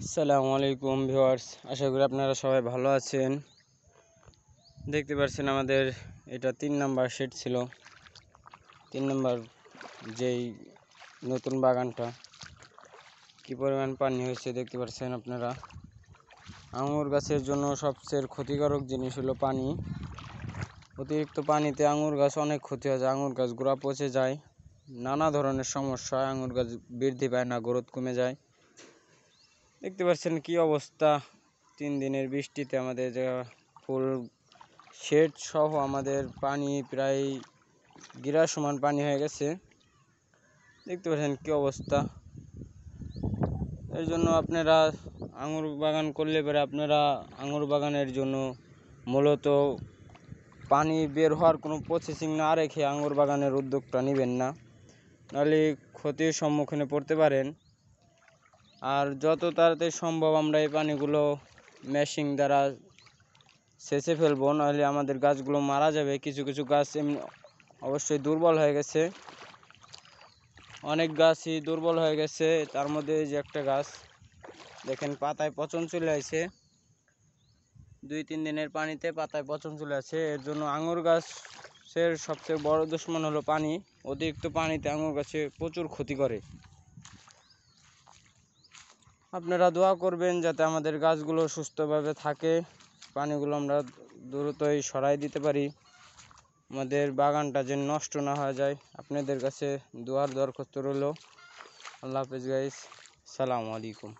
আসসালামু আলাইকুম ভিউয়ার্স, আশা করি আপনারা সবাই ভালো আছেন। দেখতে পাচ্ছেন আমাদের এটা 3 নাম্বার শেড ছিল। 3 নাম্বার যেই নতুন বাগানটা কি পরিমাণ পানি হয়েছে দেখতে পাচ্ছেন আপনারা। আঙুর গাছের জন্য সবচেয়ে ক্ষতিকারক জিনিস হলো পানি। অতিরিক্ত পানিতে আঙুর গাছ অনেক ক্ষতি হয়ে যায়, আঙুর গাছ গোড়া পচে যায়, নানা ধরনের সমস্যা হয়, আঙুর গাছ বৃদ্ধি পায় না, গ্রোথ কমে যায়। দেখতে পাচ্ছেন কি অবস্থা, 3 দিনের বৃষ্টিতে আমাদের ফুল শেড সহ আমাদের পানি প্রায় গিরা সমান পানি হয়ে গেছে। দেখতে পাচ্ছেন কি অবস্থা। এর জন্য আপনারা আঙুর বাগান করলে পরে আপনারা আঙুর বাগানের জন্য মূলত পানি বের হওয়ার কোনো প্রসেসিং না রেখে আঙুর বাগানের উদ্যোগটা নেবেন না, নাহলে ক্ষতির সম্মুখীনে পড়তে পারেন। আর যত তাড়াতাড়ি সম্ভব আমরা এই পানিগুলো মেশিন দ্বারা সেচে ফেলবো, নাহলে আমাদের গাছগুলো মারা যাবে। কিছু কিছু গাছ এমনি অবশ্যই দুর্বল হয়ে গেছে, অনেক গাছই দুর্বল হয়ে গেছে। তার মধ্যে যে একটা গাছ দেখেন পাতায় পচন চলে আসে, 2-3 দিনের পানিতে পাতায় পচন চলে আসে। এর জন্য আঙুর গাছের সবচেয়ে বড় দুশ্মন হলো পানি। অতিরিক্ত পানিতে আঙুর গাছে প্রচুর ক্ষতি করে। আপনারা দোয়া করবেন যাতে আমাদের গাছগুলো সুস্থভাবে থাকে, পানিগুলো আমরা দ্রুতই সরাই দিতে পারি, আমাদের বাগানটা যেন নষ্ট না হয়ে যায়। আপনাদের কাছে দোয়ার দরখাস্ত রইল। আল্লাহ হাফেজ গাইস, সালামু আলাইকুম।